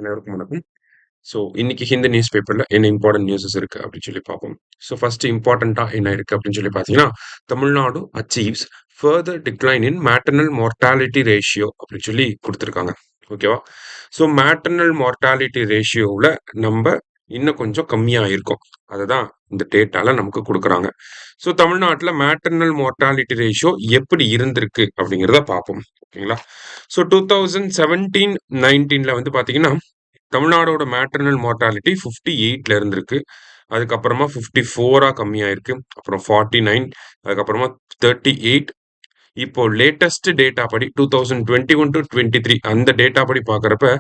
அனைவருக்கும் வணக்கம். ஸோ இன்னைக்கு ஹிந்து நியூஸ் பேப்பர்ல என்ன இம்பார்ட்டன்ட் நியூஸஸ் இருக்கு அப்படின்னு சொல்லி பார்ப்போம். ஸோ ஃபர்ஸ்ட் இம்பார்ட்டண்டா என்ன இருக்கு அப்படின்னு சொல்லி பார்த்தீங்கன்னா, தமிழ்நாடு அச்சீவ்ஸ் ஃபர்தர் டிக்ளைன் இன் மேட்டர்னல் மார்டாலிட்டி ரேஷியோ அப்படின்னு சொல்லி கொடுத்துருக்காங்க. ஓகேவா? ஸோ மேட்டர்னல் மார்டாலிட்டி ரேஷியோவில் நம்ம இன்னும் கொஞ்சம் கம்மியா இருக்கும். அதுதான் இந்த டேட்டால நமக்கு கொடுக்குறாங்க. ஸோ தமிழ்நாட்டில் மேட்டர்னல் மார்டாலிட்டி ரேஷியோ எப்படி இருந்திருக்கு அப்படிங்கிறத பார்ப்போம். ஓகேங்களா? ஸோ 2017-19 வந்து பார்த்தீங்கன்னா தமிழ்நாடோட மேட்டர்னல் மார்டாலிட்டி 58ல இருந்திருக்கு. அதுக்கப்புறமா 54ஆ கம்மியாயிருக்கு. அப்புறம் 49, அதுக்கப்புறமா 38. இப்போ லேட்டஸ்ட் டேட்டா படி 2021-23 அந்த டேட்டா படி பார்க்குறப்ப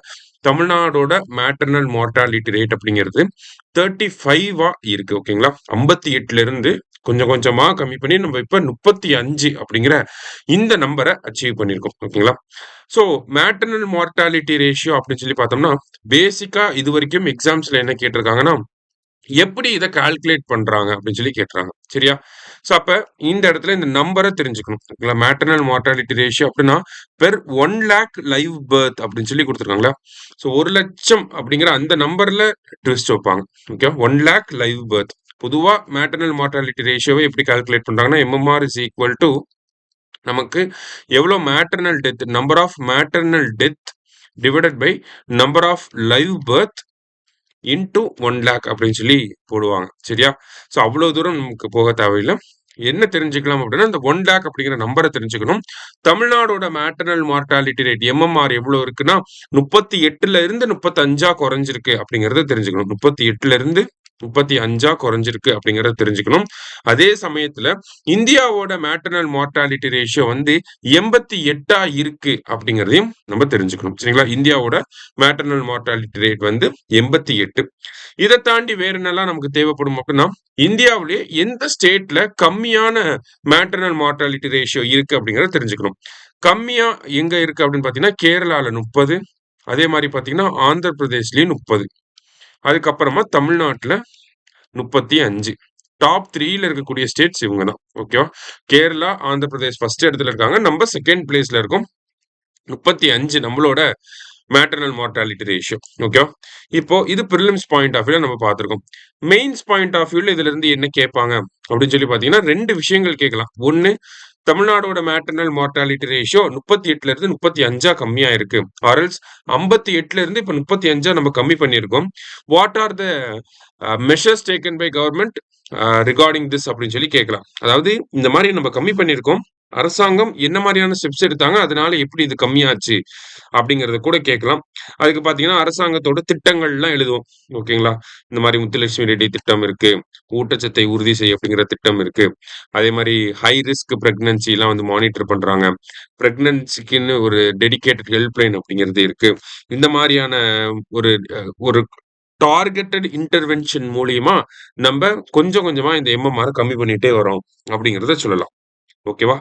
தமிழ்நாடோட மேட்டர்னல் மார்டாலிட்டி ரேட் அப்படிங்கிறது 35ஆ இருக்கு. ஓகேங்களா? 58ல இருந்து கொஞ்சம் கொஞ்சமா கம்மி பண்ணி நம்ம இப்ப 35 அப்படிங்கிற இந்த நம்பரை அச்சீவ் பண்ணியிருக்கோம். ஓகேங்களா? ஸோ மேட்டர்னல் மார்டாலிட்டி ரேஷியோ அப்படின்னு சொல்லி பார்த்தோம்னா பேசிக்கா இது வரைக்கும் எக்ஸாம்ஸ்ல என்ன கேட்டிருக்காங்கன்னா எப்படி இதை கால்குலேட் பண்றாங்க அப்படின்னு சொல்லி கேட்டுறாங்க. சரியா? ஸோ அப்ப இந்த இடத்துல இந்த நம்பரை தெரிஞ்சுக்கணும். ஓகேங்களா? மேட்டர்னல் மார்டாலிட்டி ரேஷியோ அப்படின்னா பெர் 1 lakh லைவ் பர்த் அப்படின்னு சொல்லி கொடுத்துருக்காங்களா. ஸோ 1,00,000 அப்படிங்கிற அந்த நம்பர்ல ட்விஸ்ட் வைப்பாங்க. Okay, 1 lakh live birth. பொதுவா மேட்டர்னல் மார்டாலிட்டி ரேஷியோவை எப்படி கால்குலேட் பண்றாங்கன்னா எம்எம்ஆர் இஸ் ஈக்குவல் டு நமக்கு எவ்வளோ maternal death, number of maternal death divided by number of live birth into 1 lakh அப்படின்னு சொல்லி போடுவாங்க. சரியா? ஸோ அவ்வளோ தூரம் நமக்கு போக தேவையில்லை. என்ன தெரிஞ்சுக்கலாம் அப்படின்னா இந்த 1 lakh அப்படிங்கிற நம்பரை தெரிஞ்சுக்கணும். தமிழ்நாடோட மேட்டர்னல் மார்டாலிட்டி ரேட் எம்எம்ஆர் எவ்வளோ இருக்குன்னா 38ல இருந்து 35ஆ குறைஞ்சிருக்கு அப்படிங்கிறத தெரிஞ்சுக்கணும். 38ல இருந்து 35ஆ குறைஞ்சிருக்கு அப்படிங்கறத தெரிஞ்சுக்கணும். அதே சமயத்துல இந்தியாவோட மேட்டர்னல் மார்டாலிட்டி ரேஷியோ வந்து 88ஆ இருக்கு அப்படிங்கறதையும் நம்ம தெரிஞ்சுக்கணும். சரிங்களா? இந்தியாவோட மேட்டர்னல் மார்டாலிட்டி ரேட் வந்து 88. இதை தாண்டி வேற என்னெல்லாம் நமக்கு தேவைப்படும் அப்படின்னா இந்தியாவிலேயே எந்த ஸ்டேட்ல கம்மியான மேட்டர்னல் மார்டாலிட்டி ரேஷியோ இருக்கு அப்படிங்கறத தெரிஞ்சுக்கணும். கம்மியா எங்க இருக்கு அப்படின்னு பாத்தீங்கன்னா கேரளால 30, அதே மாதிரி பாத்தீங்கன்னா ஆந்திர பிரதேஷ்லயும் 30, அதுக்கப்புறமா தமிழ்நாட்டுல 35. டாப் 3ல இருக்கக்கூடிய ஸ்டேட்ஸ் இவங்க தான். ஓகேவா? கேரளா, ஆந்திர பிரதேஷ் ஃபர்ஸ்ட் இடத்துல இருக்காங்க. நம்ம செகண்ட் பிளேஸ்ல இருக்கோம். 35 நம்மளோட மேட்டர்னல் மார்டாலிட்டி ரேஷியோ. ஓகேவா? இப்போ இது ப்ரிலிம்ஸ் பாயிண்ட் ஆஃப் வியூல நம்ம பார்த்திருக்கோம். மெயின்ஸ் பாயிண்ட் ஆஃப் வியூல இதுல இருந்து என்ன கேட்பாங்க அப்படின்னு சொல்லி பாத்தீங்கன்னா 2 விஷயங்கள் கேட்கலாம். ஒன்னு, தமிழ்நாடோட மேட்டர்னல் மார்டாலிட்டி ரேஷியோ 38ல இருந்து 35ஆ கம்மியா இருக்கு. ஆர்எல்ஸ் 58ல இருந்து இப்ப 35ஆ நம்ம கம்மி பண்ணியிருக்கோம். What are the measures taken by government regarding this அப்படின்னு சொல்லி கேட்கலாம். அதாவது இந்த மாதிரி நம்ம கம்மி பண்ணியிருக்கோம், அரசாங்கம் என்ன மாதிரியான ஸ்டெப்ஸ் எடுத்தாங்க, அதனால எப்படி இது கம்மியாச்சு அப்படிங்கறத கூட கேட்கலாம். அதுக்கு பாத்தீங்கன்னா அரசாங்கத்தோட திட்டங்கள்லாம் எழுதுவோம். ஓகேங்களா? இந்த மாதிரி முத்துலட்சுமி ரெட்டி திட்டம் இருக்கு, ஊட்டச்சத்தை உறுதி செய்ய அப்படிங்கிற திட்டம் இருக்கு. அதே மாதிரி ஹை ரிஸ்க் பிரெக்னன்சி எல்லாம் வந்து மானிட்டர் பண்றாங்க. பிரெக்னன்சிக்குன்னு ஒரு டெடிகேட்டட் ஹெல்ப்லைன் அப்படிங்கிறது இருக்கு. இந்த மாதிரியான ஒரு ஒரு டார்கெட்டட் இன்டர்வென்ஷன் மூலியமா நம்ம கொஞ்சம் கொஞ்சமா இந்த எம்எம்ஆர் கம்மி பண்ணிட்டே வரோம் அப்படிங்கறத சொல்லலாம். ஓகேவா?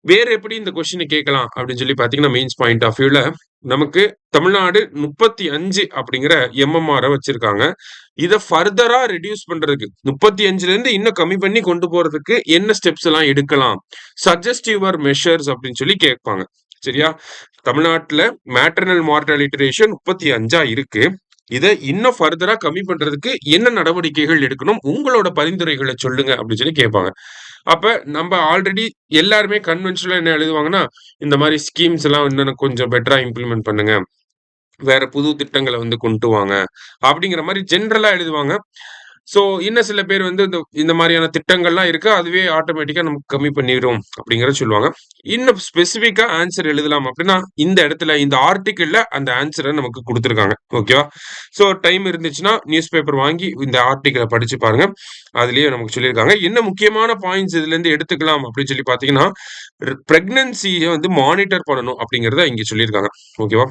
வேற எப்படி இந்த கொஸ்டினை கேட்கலாம் அப்படின்னு சொல்லி பாத்தீங்கன்னா மெயின்ஸ் பாயிண்ட் ஆஃப் வியூல நமக்கு தமிழ்நாடு 35 அப்படிங்கிற எம்எம்ஆர் வச்சிருக்காங்க. இதை ஃபர்தரா ரெடியூஸ் பண்றதுக்கு 35ல இருந்து இன்னும் கம்மி பண்ணி கொண்டு போறதுக்கு என்ன ஸ்டெப்ஸ் எல்லாம் எடுக்கலாம், சஜஸ்ட் யுவர் மெஷர்ஸ் அப்படின்னு சொல்லி கேட்பாங்க. சரியா? தமிழ்நாட்டுல மேட்டர்னல் மார்டாலிட்டி ரேஷியோ 35ஆ இருக்கு. இதை இன்னும் ஃபர்தரா கம்மி பண்றதுக்கு என்ன நடவடிக்கைகள் எடுக்கணும், உங்களோட பரிந்துரைகளை சொல்லுங்க அப்படின்னு சொல்லி கேட்பாங்க. அப்ப நம்ம ஆல்ரெடி எல்லாருமே கன்வென்ஷனலா என்ன எழுதுவாங்கன்னா இந்த மாதிரி ஸ்கீம்ஸ் எல்லாம் இன்னும் கொஞ்சம் பெட்டரா இம்ப்ளிமெண்ட் பண்ணுங்க, வேற புது திட்டங்களை வந்து கொண்டு வாங்க அப்படிங்கிற மாதிரி ஜென்ரலா எழுதுவாங்க. சோ இன்னும் சில பேர் வந்து இந்த மாதிரியான திட்டங்கள்லாம் இருக்கு, அதுவே ஆட்டோமேட்டிக்கா நமக்கு கம்மி பண்ணிடும் அப்படிங்கறத சொல்லுவாங்க. இன்னும் ஸ்பெசிபிக்கா ஆன்சர் எழுதலாம் அப்படின்னா இந்த இடத்துல இந்த ஆர்டிக்கிள்ல அந்த ஆன்சரை நமக்கு கொடுத்துருக்காங்க. ஓகேவா? சோ டைம் இருந்துச்சுன்னா நியூஸ் பேப்பர் வாங்கி இந்த ஆர்டிக்கிளை படிச்சு பாருங்க. அதுலயே நமக்கு சொல்லியிருக்காங்க என்ன முக்கியமான பாயிண்ட்ஸ் இதுல இருந்து எடுத்துக்கலாம் அப்படின்னு சொல்லி பாத்தீங்கன்னா பிரெக்னன்சியை வந்து மானிட்டர் பண்ணணும் அப்படிங்கறத இங்க சொல்லியிருக்காங்க. ஓகேவா?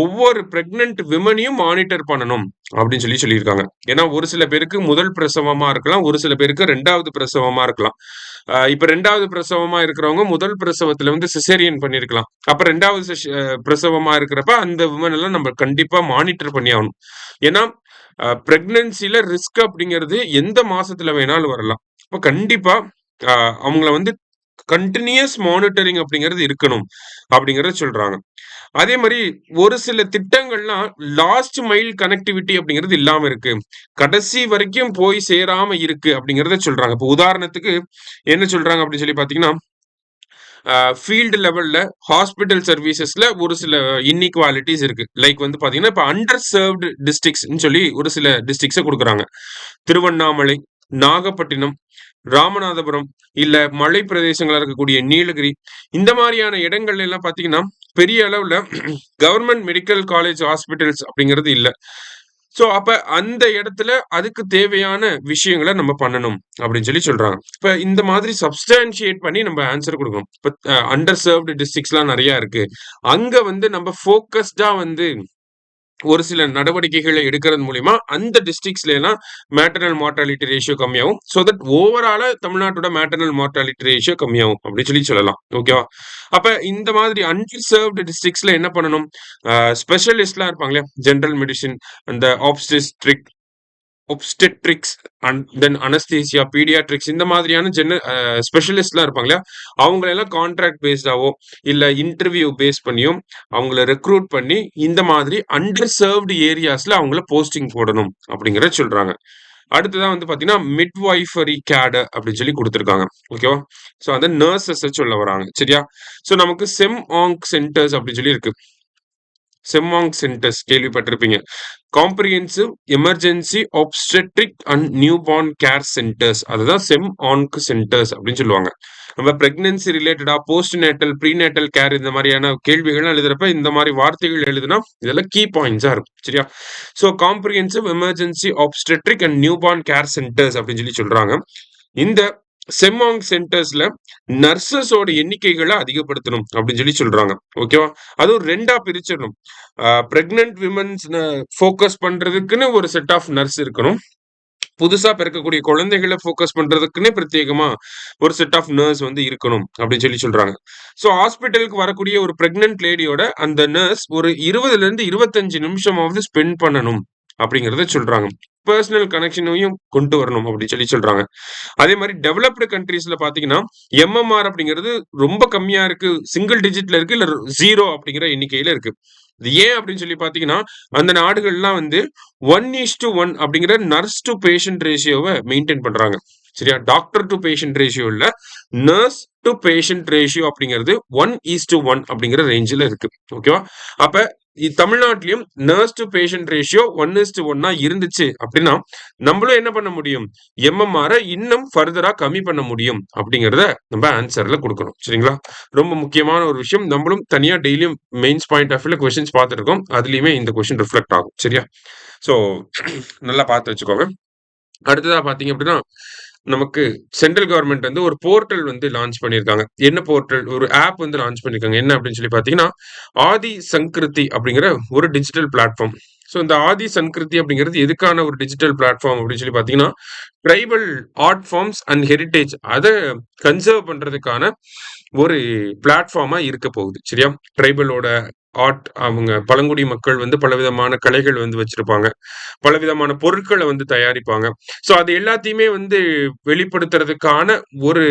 ஒவ்வொரு பிரெக்னன்ட் விமனையும் மானிட்டர் பண்ணணும் அப்படின்னு சொல்லி சொல்லியிருக்காங்க. ஏன்னா ஒரு சில பேருக்கு முதல் பிரசவமா இருக்கலாம், ஒரு சில பேருக்கு 2வது பிரசவமா இருக்கலாம். இப்ப 2வது பிரசவமா இருக்கிறவங்க முதல் பிரசவத்துல வந்து சிசேரியன் பண்ணிருக்கலாம். அப்ப 2வது பிரசவமா இருக்கிறப்ப அந்த விமன் எல்லாம் நம்ம கண்டிப்பா மானிட்டர் பண்ணி ஆகணும். ஏன்னா பிரெக்னன்சில ரிஸ்க் அப்படிங்கிறது எந்த மாசத்துல வேணாலும் வரலாம். அப்ப கண்டிப்பா அவங்கள வந்து கன்டினியூஸ் மானிட்டரிங் அப்படிங்கிறது இருக்கணும் அப்படிங்கறத சொல்றாங்க. அதே மாதிரி ஒரு சில திட்டங்கள்லாம் லாஸ்ட் மைல் கனெக்டிவிட்டி அப்படிங்கிறது இல்லாம இருக்கு. கடைசி வரைக்கும் போய் சேராம இருக்கு அப்படிங்கிறத சொல்றாங்க. இப்ப உதாரணத்துக்கு என்ன சொல்றாங்க அப்படின்னு சொல்லி பார்த்தீங்கன்னா, ஃபீல்டு லெவல்ல ஹாஸ்பிட்டல் சர்வீசஸ்ல ஒரு சில இன்இக்வாலிட்டிஸ் இருக்கு. லைக் வந்து பார்த்தீங்கன்னா, இப்ப அண்டர் சர்வ்டு டிஸ்ட்ரிக்ட்ஸ்ன்னு சொல்லி ஒரு சில டிஸ்ட்ரிக்ட்ஸ குடுக்குறாங்க. திருவண்ணாமலை, நாகப்பட்டினம், ராமநாதபுரம், இல்ல மலை பிரதேசங்களா இருக்கக்கூடிய நீலகிரி, இந்த மாரியான இடங்கள்ல எல்லாம் பார்த்தீங்கன்னா, பெரிய அளவுல கவர்ன்மெண்ட் மெடிக்கல் காலேஜ் ஹாஸ்பிட்டல்ஸ் அப்படிங்கிறது இல்ல. சோ அப்ப அந்த இடத்துல அதுக்கு தேவையான விஷயங்கள நம்ம பண்ணணும் அப்படின்னு சொல்லி சொல்றாங்க. இப்ப இந்த மாதிரி சப்ஸ்டான்ஷியேட் பண்ணி நம்ம ஆன்சர் குடுக்கணும். இப்ப அண்டர் சர்வ்டு டிஸ்ட்ரிக்ட்ஸ்லாம் நெறைய இருக்கு. அங்க வந்து நம்ம ஃபோக்கஸ்டா வந்து ஒரு சில நடவடிக்கைகளை எடுக்கிறது மூலியமா அந்த டிஸ்ட்ரிக்ட்ஸ்ல எல்லாம் மேட்டர்னல் மார்டாலிட்டி ரேஷியோ கம்மியாகும். சோ தட் ஓவராலா தமிழ்நாட்டோட மேட்டர்னல் மார்டாலிட்டி ரேஷியோ கம்மியாகும் அப்படின்னு சொல்லி சொல்லலாம். ஓகேவா? அப்ப இந்த மாதிரி அண்டர் சர்வ்டு டிஸ்ட்ரிக்ட்ஸ்ல என்ன பண்ணணும்? ஸ்பெஷலிஸ்ட்லாம் இருப்பாங்க இல்லையா? ஜெனரல் மெடிசின், அந்த ஒப்ஸ்டெட்ரிக்ஸ் அண்ட் தென் அனஸ்தீசியா, பீடியாட்ரிக்ஸ் இந்த மாதிரியான ஸ்பெஷலிஸ்ட்லாம் இருப்பாங்க இல்லையா? அவங்கள எல்லாம் கான்ட்ராக்ட் பேஸ்டாவோ இல்ல இன்டர்வியூ பேஸ் பண்ணியும் அவங்கள ரெக்ரூட் பண்ணி இந்த மாதிரி அண்டர் சர்வ்டு ஏரியாஸ்ல அவங்கள போஸ்டிங் போடணும் அப்படிங்கறத சொல்றாங்க. அடுத்ததா வந்து பாத்தீங்கன்னா மிட்வைஃபரி கேடர் அப்படின்னு சொல்லி கொடுத்திருக்காங்க. ஓகேவா? சோ அந்த நர்சஸ் சொல்ல வராங்க. சரியா? சோ நமக்கு செம் ஆங்க் சென்டர்ஸ் அப்படின்னு சொல்லி இருக்கு. செம்மாங் சென்டர்ஸ் கேள்விப்பட்டிருப்பீங்க. Comprehensive emergency obstetric and newborn care centres, அதுதான் செம் ஆன்க் சென்டர்ஸ் அப்படின்னு சொல்லுவாங்க. நம்ம பிரெக்னன்சி ரிலேட்டடா போஸ்ட் நேட்டல் ப்ரீநேட்டல் கேர் இந்த மாதிரியான கேள்விகள் எழுதுறப்ப இந்த மாதிரி வார்த்தைகள் எழுதுனா இதெல்லாம் கீ பாயிண்ட்ஸா இருக்கும். சரியா? So comprehensive emergency obstetric and newborn care centres அப்படின்னு சொல்லி சொல்றாங்க. இந்த செம்மாங் சென்டர்ஸ்ல நர்சஸோட எண்ணிக்கைகளை அதிகப்படுத்தணும் அப்படின்னு சொல்லி சொல்றாங்க. ஓகேவா? அதுவும் 2ஆ பிரிச்சிடணும். பிரெக்னன்ட் விமன்ஸ் ஃபோக்கஸ் பண்றதுக்குன்னு ஒரு செட் ஆஃப் நர்ஸ் இருக்கணும். புதுசா பிறக்கக்கூடிய குழந்தைகளை ஃபோக்கஸ் பண்றதுக்குன்னே பிரத்யேகமா ஒரு செட் ஆஃப் நர்ஸ் வந்து இருக்கணும் அப்படின்னு சொல்லி சொல்றாங்க. சோ ஹாஸ்பிட்டலுக்கு வரக்கூடிய ஒரு பிரெக்னன்ட் லேடியோட அந்த நர்ஸ் ஒரு 20ல இருந்து 25 நிமிஷமாவது ஸ்பெண்ட் பண்ணணும் அப்படிங்கறத சொல்றாங்க. பர்சனல் கனெக்ஷனையும் கொண்டு வரணும் அப்படின்னு சொல்லி சொல்றாங்க. அதே மாதிரி டெவலப்டு கண்ட்ரீஸ்ல பாத்தீங்கன்னா எம்எம்ஆர் அப்படிங்கிறது ரொம்ப கம்மியா இருக்கு, சிங்கிள் டிஜிட்ல இருக்கு, இல்ல 0 அப்படிங்கிற எண்ணிக்கையில இருக்கு. இது ஏன் அப்படின்னு சொல்லி பாத்தீங்கன்னா அந்த நாடுகள்லாம் வந்து 1:1 அப்படிங்கிற நர்ஸ் டு பேஷண்ட் ரேஷியோவை மெயின்டைன் பண்றாங்க. சரியா? டாக்டர் டு பேஷண்ட் ரேஷியோ இல்ல, நர்ஸ் டு பேஷண்ட் ரேஷியோ அப்படிங்கிறது 1:1 அப்படிங்கிற ரேஞ்சில் இருக்கு. ஓகேவா? அப்ப தமிழ்நாட்டிலும் நர்ஸ் டு பேஷண்ட் ரேஷியோ 1:1 இருந்துச்சு அப்படின்னா நம்மளும் என்ன பண்ண முடியும்? எம்எம்ஆர் இன்னும் ஃபர்தரா கம்மி பண்ண முடியும் அப்படிங்கறத நம்ம ஆன்சர்ல கொடுக்கணும். சரிங்களா? ரொம்ப முக்கியமான ஒரு விஷயம். நம்மளும் தனியா டெய்லியும் மெயின்ஸ் பாயிண்ட் ஆஃப் வியூல கொஸ்டின்ஸ் பார்த்துட்டு இருக்கோம். அதுலயுமே இந்த கொஸ்டின் ரிஃப்ளெக்ட் ஆகும். சரியா? சோ நல்லா பார்த்து வச்சுக்கோங்க. அடுத்ததா பாத்தீங்க அப்படின்னா நமக்கு சென்ட்ரல் கவர்மெண்ட் வந்து ஒரு போர்ட்டல் வந்து லான்ச் பண்ணியிருக்காங்க. என்ன போர்ட்டல்? ஒரு ஆப் வந்து லான்ச் பண்ணியிருக்காங்க. என்ன அப்படின்னு சொல்லி பாத்தீங்கன்னா ஆதி சங்கிருதி அப்படிங்கிற ஒரு டிஜிட்டல் பிளாட்ஃபார்ம். ஸோ இந்த ஆதி சன்கிருதி அப்படிங்கிறது எதுக்கான ஒரு டிஜிட்டல் பிளாட்ஃபார்ம் அப்படின்னு சொல்லி பார்த்தீங்கன்னா tribal art forms and heritage அதை கன்சர்வ் பண்றதுக்கான ஒரு பிளாட்ஃபார்மா இருக்க போகுது. சரியா? ட்ரைபலோட ஆர்ட், அவங்க பழங்குடி மக்கள் வந்து பலவிதமான கலைகள் வந்து வச்சிருப்பாங்க, பலவிதமான பொருட்களை வந்து தயாரிப்பாங்க. ஸோ அது எல்லாத்தையுமே வந்து வெளிப்படுத்துறதுக்கான ஒரு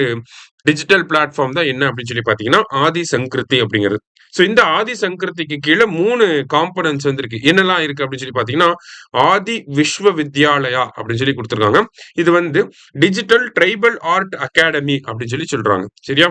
டிஜிட்டல் பிளாட்ஃபார்ம் தான் என்ன அப்படின்னு சொல்லி பார்த்தீங்கன்னா ஆதி சங்கிருதி அப்படிங்கிறது. ஸோ இந்த ஆதி சங்கரத்துக்கு கீழே 3 காம்பனன்ட்ஸ் வந்து இருக்கு. என்னெல்லாம் இருக்கு அப்படின்னு சொல்லி பாத்தீங்கன்னா ஆதி விஸ்வ வித்யாலயா அப்படின்னு சொல்லி கொடுத்துருக்காங்க. இது வந்து டிஜிட்டல் ட்ரைபல் ஆர்ட் அகாடமி அப்படின்னு சொல்லி சொல்றாங்க. சரியா?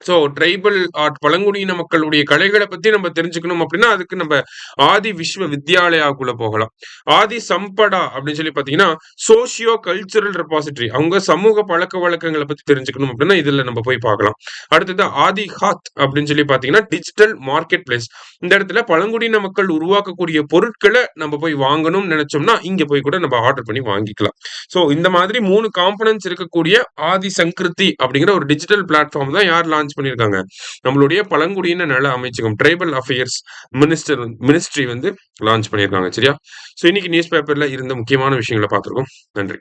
சோ ட்ரைபல் ஆர்ட், பழங்குடியின மக்களுடைய கலைகளை பத்தி நம்ம தெரிஞ்சுக்கணும் அப்படின்னா அதுக்கு நம்ம ஆதி விஸ்வ வித்யாலயாக்குள்ள போகலாம். ஆதி சம்படா அப்படின்னு சொல்லி பாத்தீங்கன்னா சோசியோ கல்ச்சுரல் ரெபாசிட்டரி, அவங்க சமூக பழக்க வழக்கங்களை பத்தி தெரிஞ்சுக்கணும் அப்படின்னா இதுல நம்ம போய் பார்க்கலாம். அடுத்தது ஆதி ஹாத் அப்படின்னு சொல்லி பாத்தீங்கன்னா டிஜிட்டல் மார்க்கெட் பிளேஸ். இந்த இடத்துல பழங்குடியின மக்கள் உருவாக்கக்கூடிய பொருட்களை நம்ம போய் வாங்கணும்னு நினைச்சோம்னா இங்க போய் கூட நம்ம ஆர்டர் பண்ணி வாங்கிக்கலாம். சோ இந்த மாதிரி 3 காம்பனன்ட்ஸ் இருக்கக்கூடிய ஆதி சங்கிருதி அப்படிங்கிற ஒரு டிஜிட்டல் பிளாட்ஃபார்ம் தான் யார் லான்ச் பண்ணிருக்காங்க? நம்மளுடைய பழங்குடியின நல அமைச்சகம், ட்ரைபல் அஃபேர்ஸ் மினிஸ்ட்ரி வந்து லான்ச் பண்ணியிருக்காங்க. சரியா? சோ இன்னைக்கு நியூஸ் பேப்பர்ல இருந்த முக்கியமான விஷயங்களை பார்த்திருக்கோம். நன்றி.